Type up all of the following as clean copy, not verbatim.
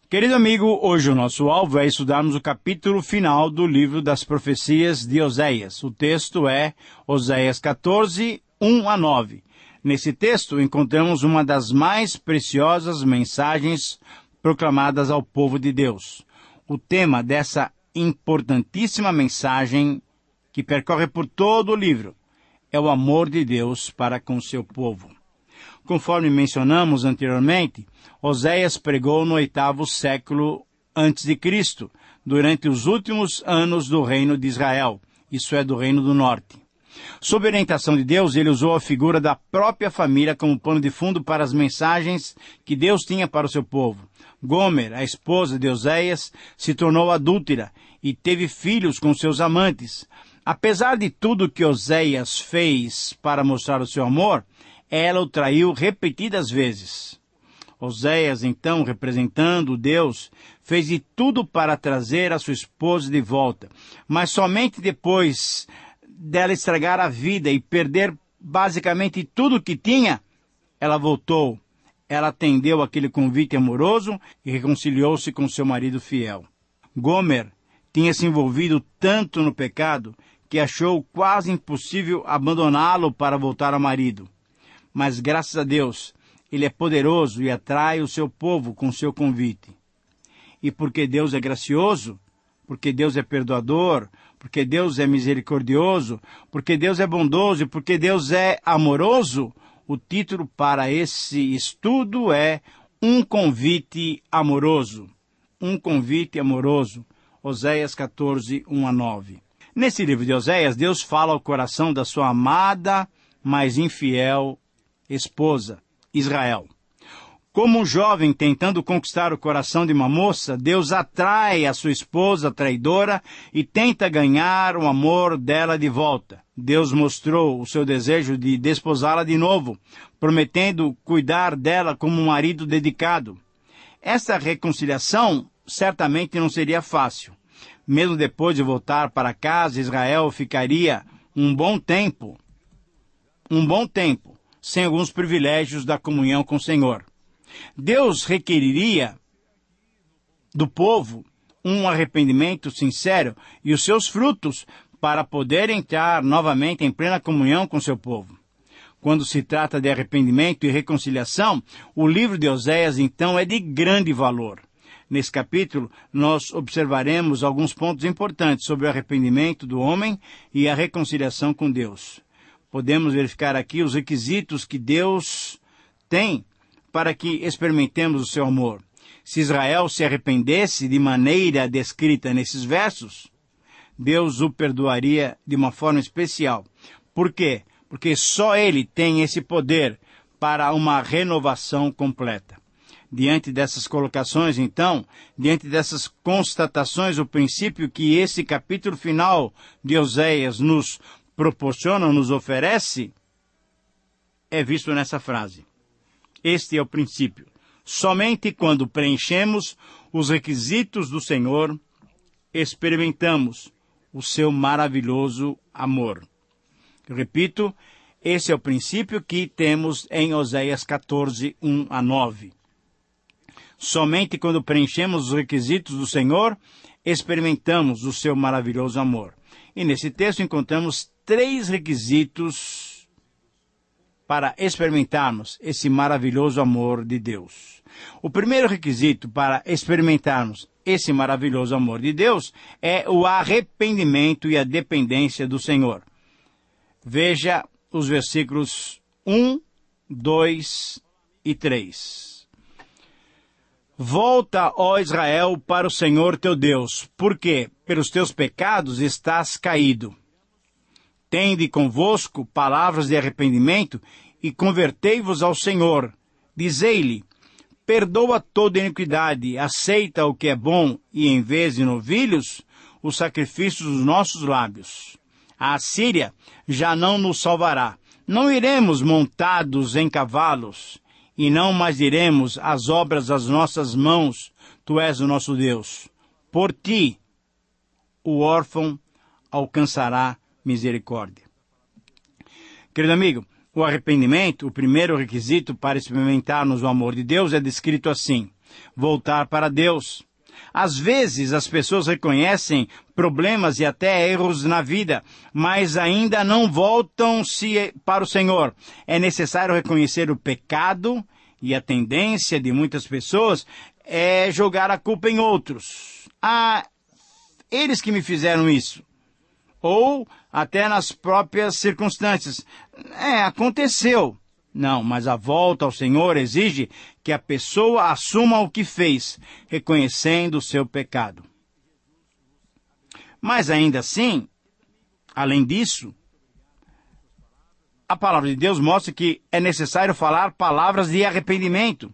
Querido amigo, hoje o nosso alvo é estudarmos o capítulo final do livro das profecias de Oséias. O texto é Oséias 14, 1 a 9. Nesse texto encontramos uma das mais preciosas mensagens proclamadas ao povo de Deus. O tema dessa importantíssima mensagem, que percorre por todo o livro, é o amor de Deus para com seu povo. Conforme mencionamos anteriormente, Oséias pregou no 8º século a.C., durante os últimos anos do reino de Israel, isso é, do reino do norte. Sob orientação de Deus, ele usou a figura da própria família como pano de fundo para as mensagens que Deus tinha para o seu povo. Gomer, a esposa de Oséias, se tornou adúltera e teve filhos com seus amantes. Apesar de tudo que Oséias fez para mostrar o seu amor, ela o traiu repetidas vezes. Oséias, então, representando Deus, fez de tudo para trazer a sua esposa de volta, mas somente depois dela estragar a vida e perder basicamente tudo o que tinha, ela voltou. Ela atendeu aquele convite amoroso e reconciliou-se com seu marido fiel. Gomer tinha se envolvido tanto no pecado que achou quase impossível abandoná-lo para voltar ao marido. Mas, graças a Deus, ele é poderoso e atrai o seu povo com seu convite. E porque Deus é gracioso, porque Deus é perdoador, porque Deus é misericordioso, porque Deus é bondoso e porque Deus é amoroso, o título para esse estudo é Um Convite Amoroso. Um Convite Amoroso. Oséias 14, 1 a 9. Nesse livro de Oséias, Deus fala ao coração da sua amada, mas infiel esposa, Israel. Como um jovem tentando conquistar o coração de uma moça, Deus atrai a sua esposa traidora e tenta ganhar o amor dela de volta. Deus mostrou o seu desejo de desposá-la de novo, prometendo cuidar dela como um marido dedicado. Essa reconciliação certamente não seria fácil. Mesmo depois de voltar para casa, Israel ficaria um bom tempo, sem alguns privilégios da comunhão com o Senhor. Deus requeriria do povo um arrependimento sincero e os seus frutos para poder entrar novamente em plena comunhão com seu povo. Quando se trata de arrependimento e reconciliação, o livro de Oséias, então, é de grande valor. Nesse capítulo, nós observaremos alguns pontos importantes sobre o arrependimento do homem e a reconciliação com Deus. Podemos verificar aqui os requisitos que Deus tem para que experimentemos o seu amor. Se Israel se arrependesse de maneira descrita nesses versos, Deus o perdoaria de uma forma especial. Por quê? Porque só Ele tem esse poder para uma renovação completa. Diante dessas colocações, então, diante dessas constatações, o princípio que esse capítulo final de Oséias nos proporciona, nos oferece, é visto nessa frase. Este é o princípio. Somente quando preenchemos os requisitos do Senhor, experimentamos o seu maravilhoso amor. Eu repito, esse é o princípio que temos em Oséias 14, 1 a 9. Somente quando preenchemos os requisitos do Senhor, experimentamos o seu maravilhoso amor. E nesse texto encontramos 3 requisitos para experimentarmos esse maravilhoso amor de Deus. O primeiro requisito para experimentarmos esse maravilhoso amor de Deus é o arrependimento e a dependência do Senhor. Veja os versículos 1, 2 e 3. Volta, ó Israel, para o Senhor teu Deus, porque pelos teus pecados estás caído. Tende convosco palavras de arrependimento e convertei-vos ao Senhor. Dizei-lhe, perdoa toda iniquidade, aceita o que é bom e, em vez de novilhos, os sacrifícios dos nossos lábios. A Assíria já não nos salvará. Não iremos montados em cavalos, e não mais diremos as obras das nossas mãos, tu és o nosso Deus. Por ti, o órfão alcançará misericórdia. Querido amigo, o arrependimento, o primeiro requisito para experimentarmos o amor de Deus, é descrito assim. voltar para Deus. Às vezes as pessoas reconhecem problemas e até erros na vida, mas ainda não voltam-se para o Senhor. É necessário reconhecer o pecado e a tendência de muitas pessoas é jogar a culpa em outros. Eles que me fizeram isso. Ou até nas próprias circunstâncias. Aconteceu. Não, mas a volta ao Senhor exige que a pessoa assuma o que fez, reconhecendo o seu pecado. Mas ainda assim, além disso, a palavra de Deus mostra que é necessário falar palavras de arrependimento.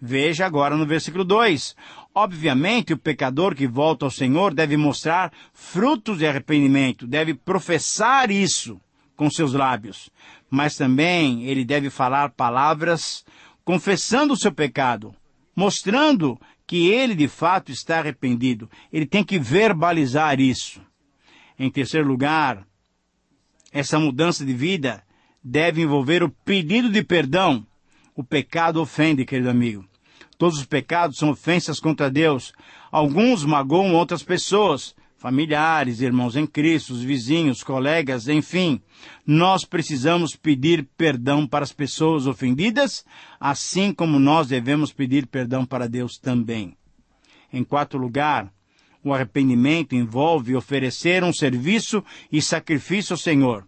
Veja agora no versículo 2. Obviamente, o pecador que volta ao Senhor deve mostrar frutos de arrependimento, deve professar isso com seus lábios, mas também ele deve falar palavras confessando o seu pecado, mostrando que ele de fato está arrependido. Ele tem que verbalizar isso. Em terceiro lugar, essa mudança de vida deve envolver o pedido de perdão. O pecado ofende, querido amigo. Todos os pecados são ofensas contra Deus. Alguns magoam outras pessoas, familiares, irmãos em Cristo, vizinhos, colegas, enfim. Nós precisamos pedir perdão para as pessoas ofendidas, assim como nós devemos pedir perdão para Deus também. Em quarto lugar, o arrependimento envolve oferecer um serviço e sacrifício ao Senhor.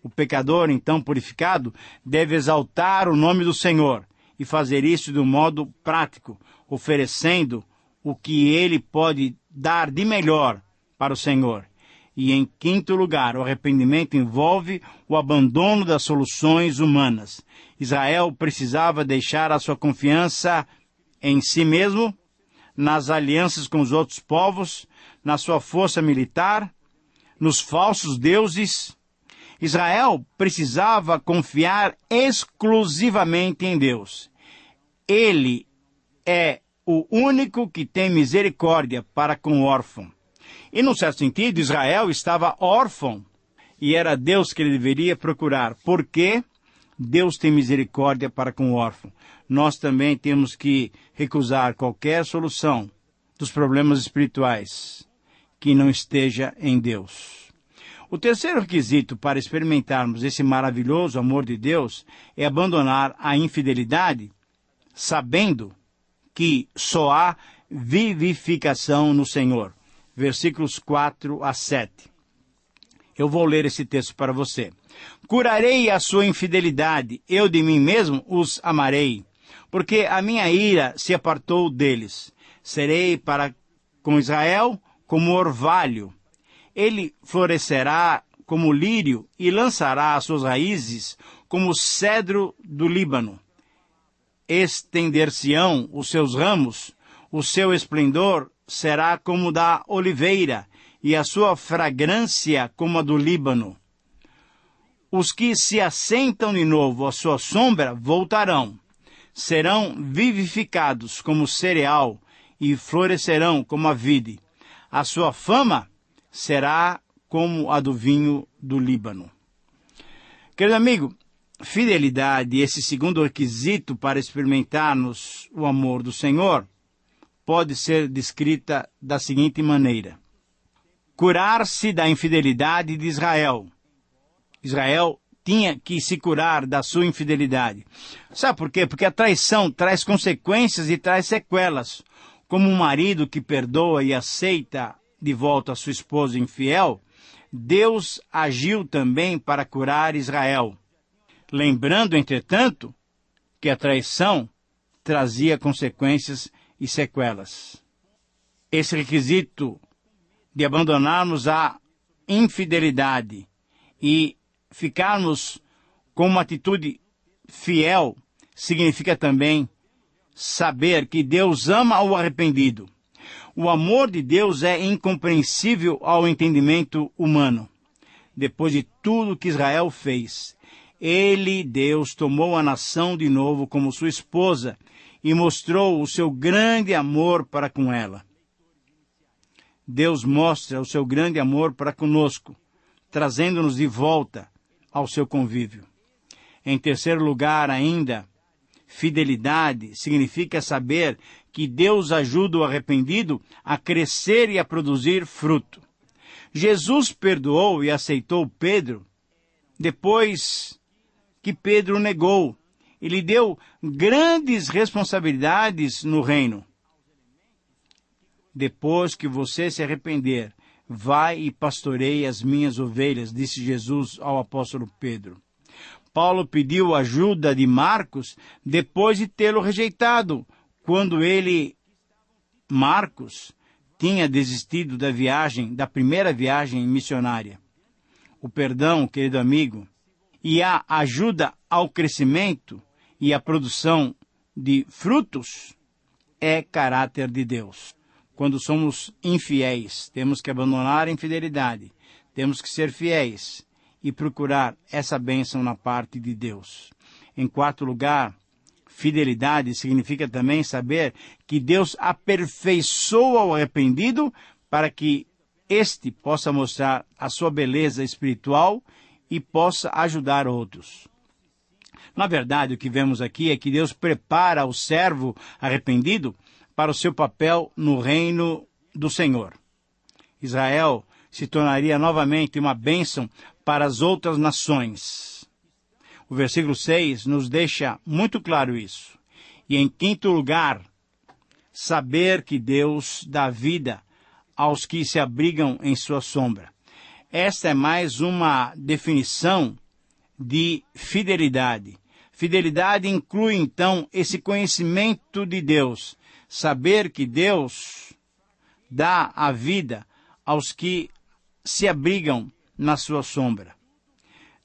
O pecador, então purificado, deve exaltar o nome do Senhor e fazer isso de um modo prático, oferecendo o que ele pode dar de melhor para o Senhor. E em quinto lugar, o arrependimento envolve o abandono das soluções humanas. Israel precisava deixar a sua confiança em si mesmo, nas alianças com os outros povos, na sua força militar, nos falsos deuses. Israel precisava confiar exclusivamente em Deus. Ele é o único que tem misericórdia para com o órfão. E, num certo sentido, Israel estava órfão e era Deus que ele deveria procurar. Porque Deus tem misericórdia para com o órfão. Nós também temos que recusar qualquer solução dos problemas espirituais que não esteja em Deus. O terceiro requisito para experimentarmos esse maravilhoso amor de Deus é abandonar a infidelidade, sabendo que só há vivificação no Senhor. Versículos 4 a 7. Eu vou ler esse texto para você. Curarei a sua infidelidade, eu de mim mesmo os amarei, porque a minha ira se apartou deles. Serei para com Israel como orvalho. Ele florescerá como lírio e lançará as suas raízes como o cedro do Líbano. Estender-se-ão os seus ramos, o seu esplendor será como da oliveira, e a sua fragrância como a do Líbano. Os que se assentam de novo à sua sombra voltarão, serão vivificados como cereal e florescerão como a vide. A sua fama será como a do vinho do Líbano. Querido amigo, fidelidade, esse segundo requisito para experimentarmos o amor do Senhor, pode ser descrita da seguinte maneira: curar-se da infidelidade de Israel. Israel tinha que se curar da sua infidelidade. Sabe por quê? Porque a traição traz consequências e traz sequelas. Como um marido que perdoa e aceita de volta a sua esposa infiel, Deus agiu também para curar Israel. Lembrando, entretanto, que a traição trazia consequências e sequelas. Esse requisito de abandonarmos a infidelidade e ficarmos com uma atitude fiel significa também saber que Deus ama o arrependido. O amor de Deus é incompreensível ao entendimento humano. Depois de tudo que Israel fez, Deus, tomou a nação de novo como sua esposa e mostrou o seu grande amor para com ela. Deus mostra o seu grande amor para conosco, trazendo-nos de volta ao seu convívio. Em terceiro lugar ainda, Fidelidade significa saber que Deus ajuda o arrependido a crescer e a produzir fruto. Jesus perdoou e aceitou Pedro depois que Pedro o negou. Ele deu grandes responsabilidades no reino. Depois que você se arrepender, vai e pastoreie as minhas ovelhas, disse Jesus ao apóstolo Pedro. Paulo pediu ajuda de Marcos depois de tê-lo rejeitado, quando Marcos, tinha desistido da primeira viagem missionária. O perdão, querido amigo, e a ajuda ao crescimento e à produção de frutos é caráter de Deus. Quando somos infiéis, temos que abandonar a infidelidade, temos que ser fiéis e procurar essa bênção na parte de Deus. Em quarto lugar, fidelidade significa também saber que Deus aperfeiçoa o arrependido para que este possa mostrar a sua beleza espiritual e possa ajudar outros. Na verdade, o que vemos aqui é que Deus prepara o servo arrependido para o seu papel no reino do Senhor. Israel se tornaria novamente uma bênção para as outras nações. O versículo 6 nos deixa muito claro isso. E em quinto lugar, saber que Deus dá vida aos que se abrigam em sua sombra. Esta é mais uma definição de fidelidade. Fidelidade inclui, então, esse conhecimento de Deus, saber que Deus dá a vida aos que se abrigam na sua sombra.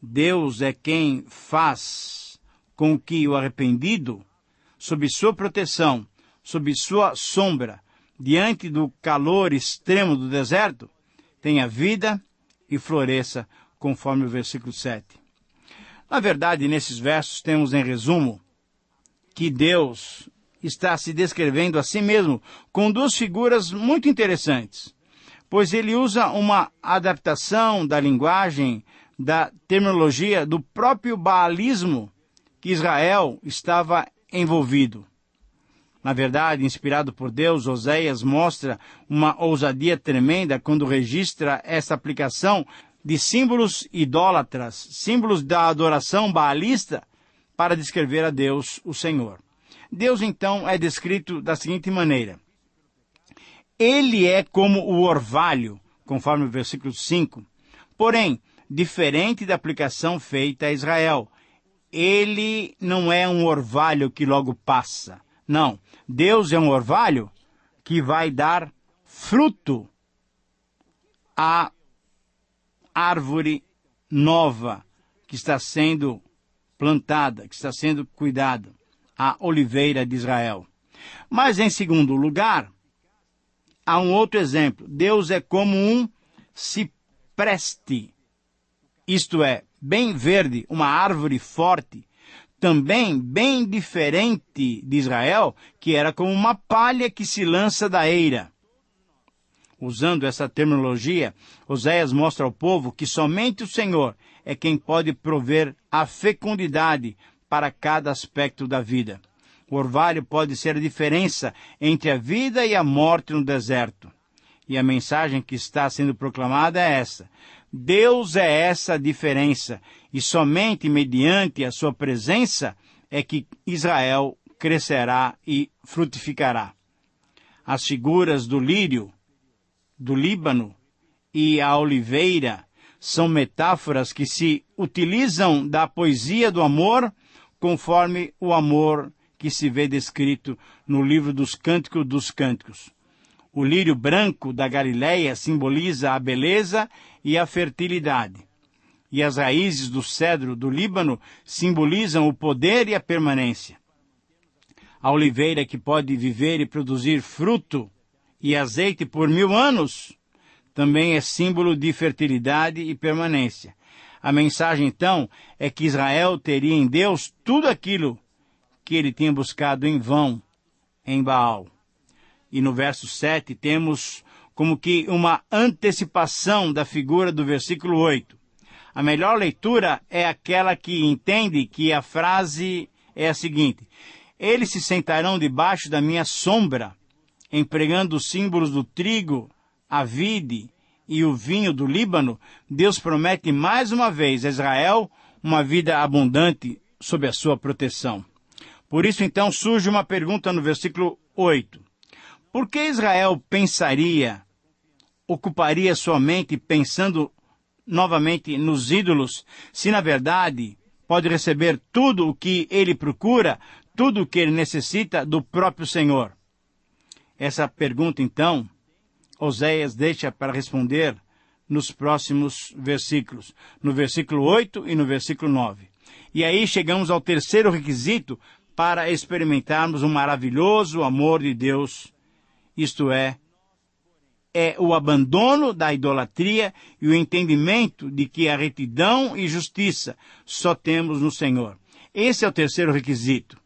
Deus é quem faz com que o arrependido, sob sua proteção, sob sua sombra, diante do calor extremo do deserto, tenha vida e floresça, conforme o versículo 7. Na verdade, nesses versos temos em resumo que Deus está se descrevendo a si mesmo com duas figuras muito interessantes, pois ele usa uma adaptação da linguagem, da terminologia do próprio baalismo que Israel estava envolvido. Na verdade, inspirado por Deus, Oséias mostra uma ousadia tremenda quando registra essa aplicação de símbolos idólatras, símbolos da adoração baalista, para descrever a Deus, o Senhor. Deus, então, é descrito da seguinte maneira: Ele é como o orvalho, conforme o versículo 5, porém, diferente da aplicação feita a Israel. Ele não é um orvalho que logo passa. Não, Deus é um orvalho que vai dar fruto à árvore nova que está sendo plantada, que está sendo cuidada, a oliveira de Israel. Mas, em segundo lugar, há um outro exemplo. Deus é como um cipreste, isto é, bem verde, uma árvore forte, também bem diferente de Israel, que era como uma palha que se lança da eira. Usando essa terminologia, Oséias mostra ao povo que somente o Senhor é quem pode prover a fecundidade para cada aspecto da vida. O orvalho pode ser a diferença entre a vida e a morte no deserto. E a mensagem que está sendo proclamada é essa: Deus é essa diferença, e somente mediante a sua presença é que Israel crescerá e frutificará. As figuras do lírio, do Líbano e a oliveira são metáforas que se utilizam da poesia do amor, conforme o amor que se vê descrito no livro dos Cânticos dos Cânticos. O lírio branco da Galileia simboliza a beleza e a fertilidade. E as raízes do cedro do Líbano simbolizam o poder e a permanência. A oliveira, que pode viver e produzir fruto e azeite por 1000 anos, também é símbolo de fertilidade e permanência. A mensagem, então, é que Israel teria em Deus tudo aquilo que ele tinha buscado em vão em Baal. E no verso 7 temos como que uma antecipação da figura do versículo 8. A melhor leitura é aquela que entende que a frase é a seguinte: eles se sentarão debaixo da minha sombra, empregando os símbolos do trigo, a vide e o vinho do Líbano. Deus promete mais uma vez a Israel uma vida abundante sob a sua proteção. Por isso, então, surge uma pergunta no versículo 8. Por que Israel ocuparia sua mente pensando novamente nos ídolos, se na verdade pode receber tudo o que ele procura, tudo o que ele necessita do próprio Senhor? Essa pergunta, então, Oséias deixa para responder nos próximos versículos, no versículo 8 e no versículo 9. E aí chegamos ao terceiro requisito para experimentarmos o maravilhoso amor de Deus, isto é o abandono da idolatria e o entendimento de que a retidão e justiça só temos no Senhor. Esse é o terceiro requisito.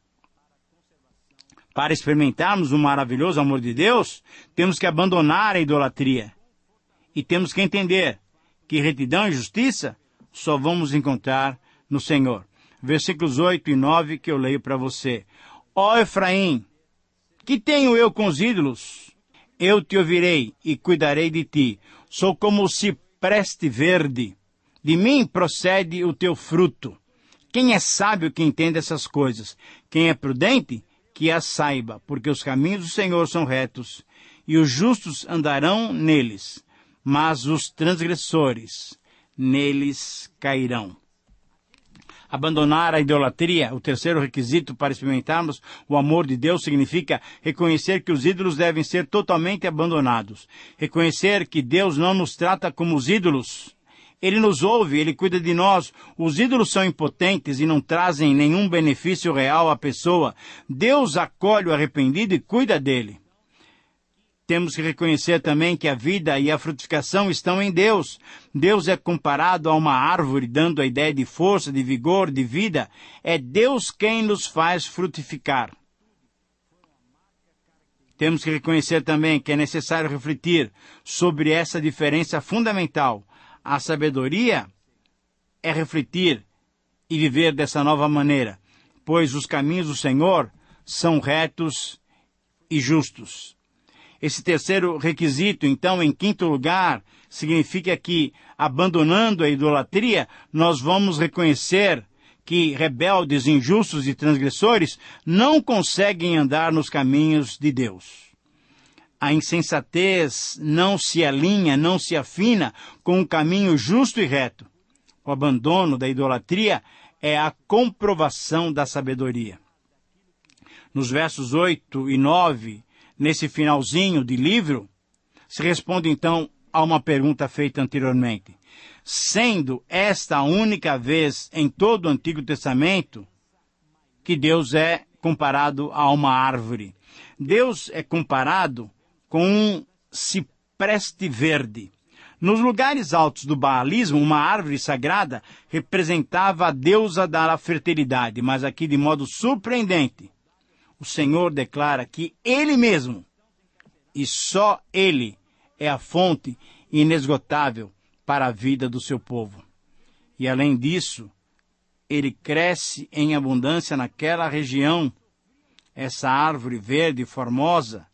Para experimentarmos o maravilhoso amor de Deus, temos que abandonar a idolatria. E temos que entender que retidão e justiça só vamos encontrar no Senhor. Versículos 8 e 9 que eu leio para você. Ó Efraim, que tenho eu com os ídolos? Eu te ouvirei e cuidarei de ti. Sou como o cipreste verde. De mim procede o teu fruto. Quem é sábio que entende essas coisas? Quem é prudente, que as saiba, porque os caminhos do Senhor são retos, e os justos andarão neles, mas os transgressores neles cairão. Abandonar a idolatria, o terceiro requisito para experimentarmos o amor de Deus, significa reconhecer que os ídolos devem ser totalmente abandonados. Reconhecer que Deus não nos trata como os ídolos. Ele nos ouve, Ele cuida de nós. Os ídolos são impotentes e não trazem nenhum benefício real à pessoa. Deus acolhe o arrependido e cuida dele. Temos que reconhecer também que a vida e a frutificação estão em Deus. Deus é comparado a uma árvore, dando a ideia de força, de vigor, de vida. É Deus quem nos faz frutificar. Temos que reconhecer também que é necessário refletir sobre essa diferença fundamental. A sabedoria é refletir e viver dessa nova maneira, pois os caminhos do Senhor são retos e justos. Esse terceiro requisito, então, em quinto lugar, significa que, abandonando a idolatria, nós vamos reconhecer que rebeldes, injustos e transgressores não conseguem andar nos caminhos de Deus. A insensatez não se alinha, não se afina com o caminho justo e reto. O abandono da idolatria é a comprovação da sabedoria. Nos versos 8 e 9, nesse finalzinho de livro, se responde então a uma pergunta feita anteriormente. Sendo esta a única vez em todo o Antigo Testamento que Deus é comparado a uma árvore. Deus é comparado com um cipreste verde. Nos lugares altos do baalismo, uma árvore sagrada representava a deusa da fertilidade, mas aqui, de modo surpreendente, o Senhor declara que Ele mesmo, e só Ele, é a fonte inesgotável para a vida do seu povo. E além disso, Ele cresce em abundância naquela região. Essa árvore verde formosa,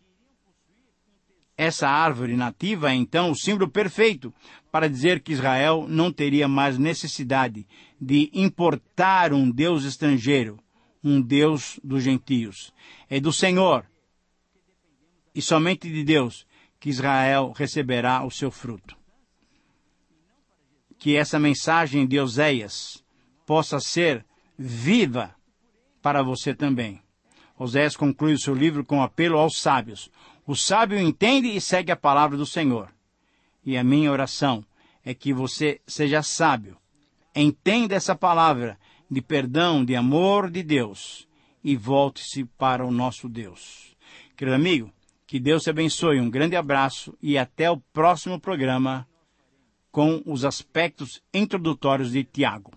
essa árvore nativa é então o símbolo perfeito para dizer que Israel não teria mais necessidade de importar um Deus estrangeiro, um Deus dos gentios. É do Senhor, e somente de Deus, que Israel receberá o seu fruto. Que essa mensagem de Oséias possa ser viva para você também. Oséias conclui o seu livro com um apelo aos sábios. O sábio entende e segue a palavra do Senhor. E a minha oração é que você seja sábio, entenda essa palavra de perdão, de amor de Deus, e volte-se para o nosso Deus. Querido amigo, que Deus te abençoe. Um grande abraço e até o próximo programa com os aspectos introdutórios de Tiago.